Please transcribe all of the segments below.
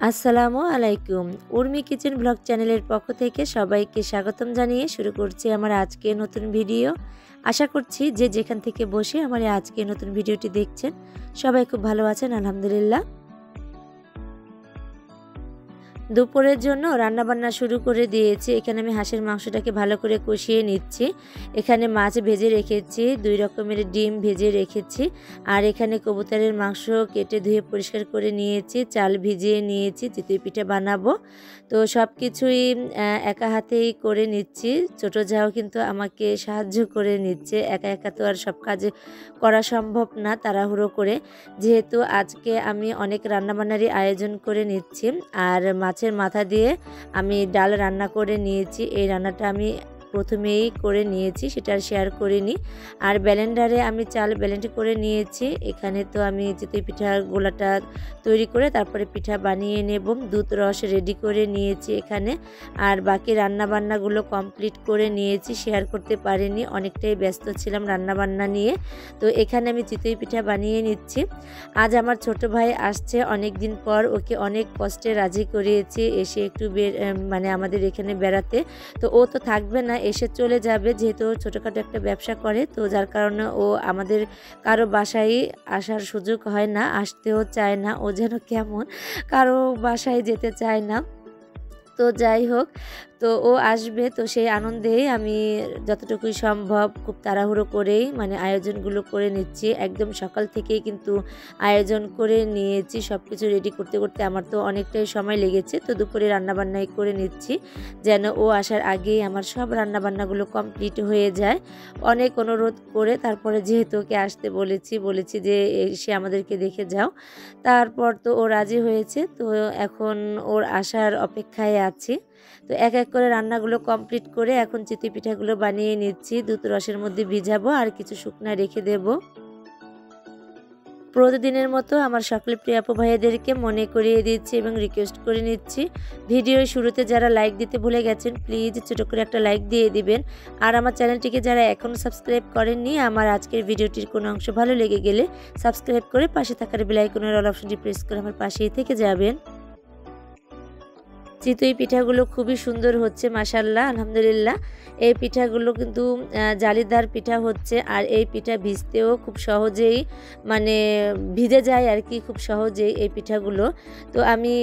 আসসালামু আলাইকুম। Urmi kitchen blog চ্যানেলের পক্ষ থেকে সবাইকে স্বাগতম জানিয়ে শুরু করছি আমার আজকের নতুন ভিডিও। আশা করছি যে যেখান থেকে বসে আমার এই আজকের নতুন ভিডিওটি দেখছেন সবাই খুব ভালো আছেন আলহামদুলিল্লাহ। দুপুরের জন্য রান্নাবান্না শুরু করে দিয়েছি। এখানে আমি হাঁসের মাংসটাকে ভালো করে কষিয়ে নিচ্ছি। এখানে মাছ ভেজে রেখেছি, 2 রকমের ডিম ভেজে রেখেছি, আর এখানে কবুতরের মাংস কেটে ধুয়ে পরিষ্কার করে নিয়েছি, চাল ভিজিয়ে নিয়েছি, চিতই পিঠা বানাবো। তো সব কিছুই একা হাতেই করে নিচ্ছি। ছোট জাও কিন্তু আমাকে সাহায্য করে নিচ্ছে। একা একা তো আর সব কাজ করা সম্ভব না তাড়াহুড়ো করে, যেহেতু আজকে আমি অনেক রান্নাবান্নারই আয়োজন করে নিচ্ছি। আর মাছের মাথা দিয়ে আমি ডাল রান্না করে নিয়েছি। এই রান্নাটা আমি প্রথমেই করে নিয়েছি, সেটা আর শেয়ার করিনি। আর ব্লেন্ডারে আমি চাল ব্লেন্ড করে নিয়েছি। এখানে তো আমি চিতই পিঠার গোলাটা তৈরি করে তারপরে পিঠা বানিয়ে নেব। দুধ রস রেডি করে নিয়েছি এখানে। আর বাকি রান্নাবান্নাগুলো কমপ্লিট করে নিয়েছি, শেয়ার করতে পারিনি, অনেকটাই ব্যস্ত ছিলাম রান্নাবান্না নিয়ে। তো এখানে আমি চিতই পিঠা বানিয়ে নিচ্ছি। আজ আমার ছোট ভাই আসছে অনেক দিন পর, ওকে অনেক কষ্টে রাজি করিয়েছি এসে একটু মানে আমাদের এখানে বেড়াতে। তো ও তো থাকবে না, এসে চলে যাবে, যেহেতু ছোটোখাটো একটা ব্যবসা করে, তো যার কারণে ও আমাদের কারো বাসায় আসার সুযোগ হয় না, আসতেও চায় না। ও যেন কেমন কারো বাসায় যেতে চায় না। তো যাই হোক, তো ও আসবে, তো সেই আনন্দেই আমি যতটুকুই সম্ভব খুব তাড়াহুড়ো করেই মানে আয়োজনগুলো করে নিচ্ছি। একদম সকাল থেকেই কিন্তু আয়োজন করে নিয়েছি, সব কিছু রেডি করতে করতে আমার তো অনেকটাই সময় লেগেছে। তো দুপুরে রান্নাবান্নাই করে নিচ্ছি যেন ও আসার আগেই আমার সব রান্নাবান্নাগুলো কমপ্লিট হয়ে যায়। অনেক অনুরোধ করে তারপরে যেহেতু ওকে আসতে বলেছি যে এসে আমাদেরকে দেখে যাও। তারপর তো ও রাজি হয়েছে। তো এখন ওর আসার অপেক্ষায় আছি। তো এক এক করে রান্নাগুলো কমপ্লিট করে এখন চিতই পিঠাগুলো বানিয়ে নিচ্ছি। দুধ রসের মধ্যে ভিজাবো আর কিছু শুকনা রেখে দেব। প্রতিদিনের মতো আমার সকল প্রিয় আপু ভাইদেরকে মনে করিয়ে দিচ্ছি এবং রিকোয়েস্ট করে নিচ্ছি, ভিডিওর শুরুতে যারা লাইক দিতে ভুলে গেছেন প্লিজ ছোটো করে একটা লাইক দিয়ে দিবেন। আর আমার চ্যানেলটিকে যারা এখনও সাবস্ক্রাইব করেননি, আমার আজকের ভিডিওটির কোনো অংশ ভালো লেগে গেলে সাবস্ক্রাইব করে পাশে থাকার বেল আইকনের অল অপশনটি প্রেস করে আমার পাশেই থেকে যাবেন। চিতই পিঠাগুলো খুবই সুন্দর হচ্ছে মাশাআল্লাহ আলহামদুলিল্লাহ। এই পিঠাগুলো কিন্তু জালিদার পিঠা হচ্ছে, আর এই পিঠা ভিজতেও খুব সহজেই মানে ভিজে যায় আর কি, খুব সহজেই এই পিঠাগুলো। তো আমি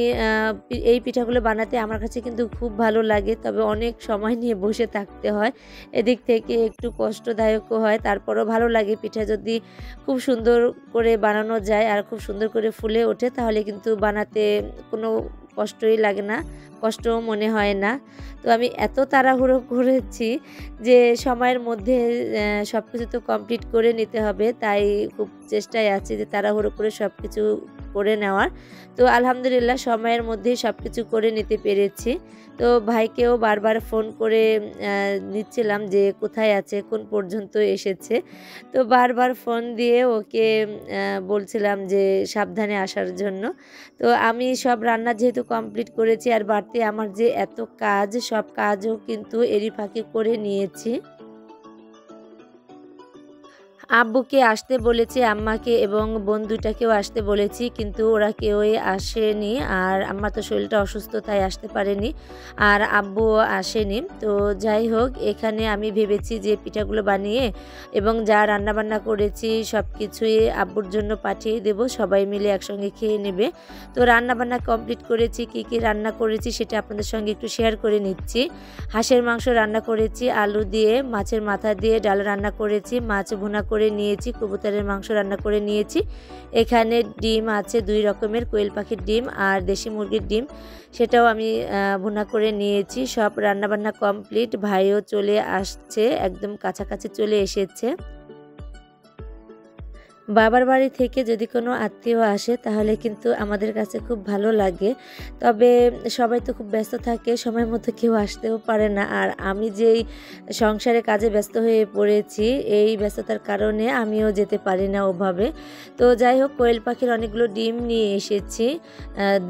এই পিঠাগুলো বানাতে আমার কাছে কিন্তু খুব ভালো লাগে, তবে অনেক সময় নিয়ে বসে থাকতে হয়, এদিক থেকে একটু কষ্টদায়কও হয়। তারপরও ভালো লাগে, পিঠা যদি খুব সুন্দর করে বানানো যায় আর খুব সুন্দর করে ফুলে ওঠে তাহলে কিন্তু বানাতে কোনো কষ্টই লাগে না, কষ্টও মনে হয় না। তো আমি এত তাড়াহুড়ো করেছি যে সময়ের মধ্যে সব কিছু তো কমপ্লিট করে নিতে হবে, তাই খুব চেষ্টায় আছি যে তাড়াহুড়ো করে সব কিছু করে নেওয়ার। তো আলহামদুলিল্লাহ সময়ের মধ্যেই সব কিছু করে নিতে পেরেছি। তো ভাইকেও বারবার ফোন করে নিচ্ছিলাম যে কোথায় আছে, কোন পর্যন্ত এসেছে। তো বারবার ফোন দিয়ে ওকে বলছিলাম যে সাবধানে আসার জন্য। তো আমি সব রান্না যেহেতু কমপ্লিট করেছি, আর বাড়তি আমার যে এত কাজ, সব কাজও কিন্তু এরই ফাঁকে করে নিয়েছি। আব্বুকে আসতে বলেছি, আম্মাকে এবং বোন দুটাকেও আসতে বলেছি, কিন্তু ওরা কেউই আসেনি। আর আম্মা তো শরীরটা অসুস্থ, তাই আসতে পারেনি, আর আব্বুও আসেনি। তো যাই হোক, এখানে আমি ভেবেছি যে পিঠাগুলো বানিয়ে এবং যা রান্নাবান্না করেছি সব কিছুই আব্বুর জন্য পাঠিয়ে দেব, সবাই মিলে একসঙ্গে খেয়ে নেবে। তো রান্নাবান্না কমপ্লিট করেছি, কি কি রান্না করেছি সেটা আপনাদের সঙ্গে একটু শেয়ার করে নিচ্ছি। হাঁসের মাংস রান্না করেছি আলু দিয়ে, মাছের মাথা দিয়ে ডাল রান্না করেছি, মাছ ভুনা করে নিয়েছি, কবুতরের মাংস রান্না করে নিয়েছি। এখানে ডিম আছে 2 রকমের, কোয়েল পাখির ডিম আর দেশি মুরগির ডিম, সেটাও আমি ভুনা করে নিয়েছি। সব রান্নাবান্না কমপ্লিট। ভাইও চলে আসছে, একদম কাছাকাছি চলে এসেছে। বাবার বাড়ি থেকে যদি কোনো আত্মীয় আসে তাহলে কিন্তু আমাদের কাছে খুব ভালো লাগে, তবে সবাই তো খুব ব্যস্ত থাকে, সময় মতো কেউ আসতেও পারে না। আর আমি যেই সংসারে কাজে ব্যস্ত হয়ে পড়েছি, এই ব্যস্ততার কারণে আমিও যেতে পারি না ওভাবে। তো যাই হোক, কোয়েল পাখির অনেকগুলো ডিম নিয়ে এসেছি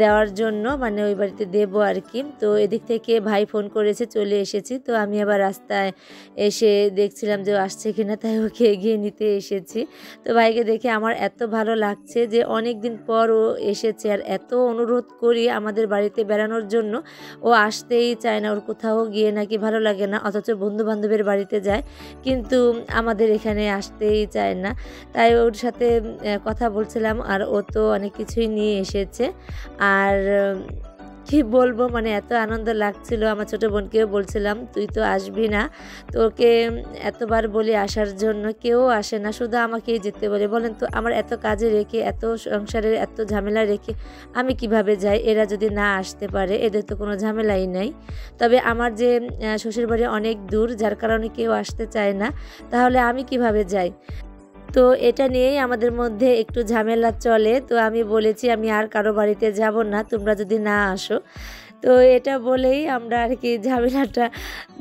দেওয়ার জন্য, মানে ওই বাড়িতে দেবো আর কি। তো এদিক থেকে ভাই ফোন করেছে, চলে এসেছি। তো আমি আবার রাস্তায় এসে দেখছিলাম যে ও আসছে কিনা, তাই ওকে এগিয়ে নিতে এসেছি। তো ভাইকে দেখে আমার এত ভালো লাগছে যে অনেক দিন পর ও এসেছে, আর এত অনুরোধ করি আমাদের বাড়িতে বেড়ানোর জন্য, ও আসতেই চায় না। ওর কোথাও গিয়ে নাকি ভালো লাগে না, অথচ বন্ধু বান্ধবের বাড়িতে যায়, কিন্তু আমাদের এখানে আসতেই চায় না। তাই ওর সাথে কথা বলছিলাম, আর ও তো অনেক কিছুই নিয়ে এসেছে। আর কি বলবো, মানে এত আনন্দ লাগছিল। আমার ছোটো বোনকেও বলছিলাম তুই তো আসবি না, তোকে এতবার বলি আসার জন্য, কেউ আসে না, শুধু আমাকেই যেতে বলে। বলেন তো আমার এত কাজে রেখে, এত সংসারের এত ঝামেলা রেখে আমি কিভাবে যাই? এরা যদি না আসতে পারে, এদের তো কোনো ঝামেলাই নাই। তবে আমার যে শ্বশুরবাড়ি অনেক দূর, যার কারণে কেউ আসতে চায় না, তাহলে আমি কিভাবে যাই? তো এটা নিয়েই আমাদের মধ্যে একটু ঝামেলা চলে। তো আমি বলেছি আমি আর কারো বাড়িতে যাব না, তোমরা যদি না আসো। তো এটা বলেই আমরা আর কি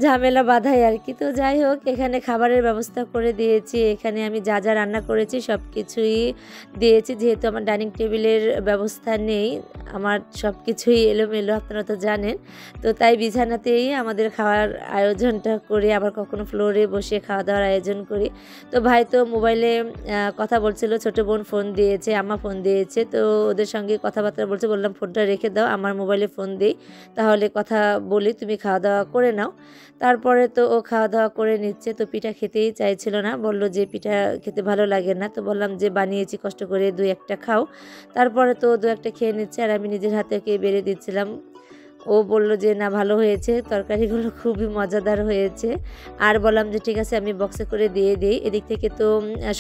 ঝামেলা বাঁধাই আর কি। তো যাই হোক, এখানে খাবারের ব্যবস্থা করে দিয়েছি। এখানে আমি যা যা রান্না করেছি সব কিছুই দিয়েছি, যেহেতু আমার ডাইনিং টেবিলের ব্যবস্থা নেই, আমার সব কিছুই এলোমেলো, আপনারা তো জানেন। তো তাই বিছানাতেই আমাদের খাওয়ার আয়োজনটা করি, আবার কখনো ফ্লোরে বসে খাওয়া দাওয়ার আয়োজন করি। তো ভাই তো মোবাইলে কথা বলছিল, ছোটো বোন ফোন দিয়েছে, আম্মা ফোন দিয়েছে, তো ওদের সঙ্গে কথাবার্তা বলছে। বললাম ফোনটা রেখে দাও, আমার মোবাইলে ফোন দিই, তাহলে কথা বলি, তুমি খাওয়া দাওয়া করে নাও। তারপরে তো ও খাওয়া দাওয়া করে নিচ্ছে। তো পিঠা খেতেই চাইছিল না, বলল যে পিঠা খেতে ভালো লাগে না। তো বললাম যে বানিয়েছি কষ্ট করে, 2-1টা খাও। তারপরে তো 2-1টা খেয়ে নিচ্ছে, আর আমি নিজের হাতে ওকে বেড়ে দিচ্ছিলাম। ও বলল যে না ভালো হয়েছে, তরকারিগুলো খুবই মজাদার হয়েছে। আর বললাম যে ঠিক আছে আমি বক্সে করে দিয়ে দিই। এদিক থেকে তো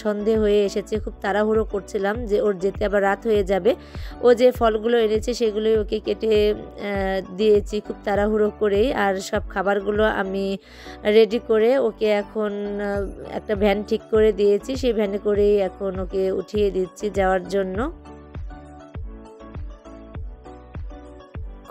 সন্ধে হয়ে এসেছে, খুব তাড়াহুড়ো করছিলাম যে ওর যেতে আবার রাত হয়ে যাবে। ও যে ফলগুলো এনেছে সেগুলোই ওকে কেটে দিয়েছি খুব তাড়াহুড়ো করেই। আর সব খাবারগুলো আমি রেডি করে ওকে এখন একটা ভ্যান ঠিক করে দিয়েছি, সেই ভ্যানে করেই এখন ওকে উঠিয়ে দিচ্ছি যাওয়ার জন্য।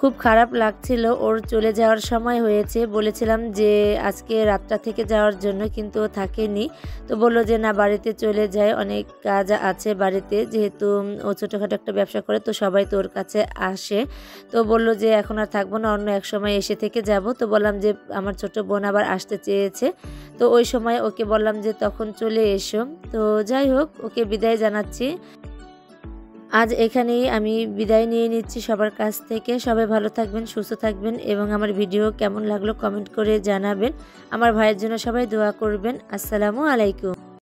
খুব খারাপ লাগছিল, ওর চলে যাওয়ার সময় হয়েছে। বলেছিলাম যে আজকে রাতটা থেকে যাওয়ার জন্য, কিন্তু ও থাকেনি। তো বলল যে না বাড়িতে চলে যায়, অনেক কাজ আছে বাড়িতে, যেহেতু ও ছোটোখাটো একটা ব্যবসা করে, তো সবাই তো ওর কাছে আসে। তো বলল যে এখন আর থাকবো না, অন্য এক সময় এসে থেকে যাব। তো বললাম যে আমার ছোটো বোন আবার আসতে চেয়েছে, তো ওই সময় ওকে বললাম যে তখন চলে এসো। তো যাই হোক, ওকে বিদায় জানাচ্ছি। আজ এখানেই আমি বিদায় নিয়ে নিচ্ছি সবার কাছ থেকে। সবাই ভালো থাকবেন, সুস্থ থাকবেন, এবং আমার ভিডিও কেমন লাগলো কমেন্ট করে জানাবেন। আমার ভাইয়ের জন্য সবাই দোয়া করবেন। আসসালামু আলাইকুম।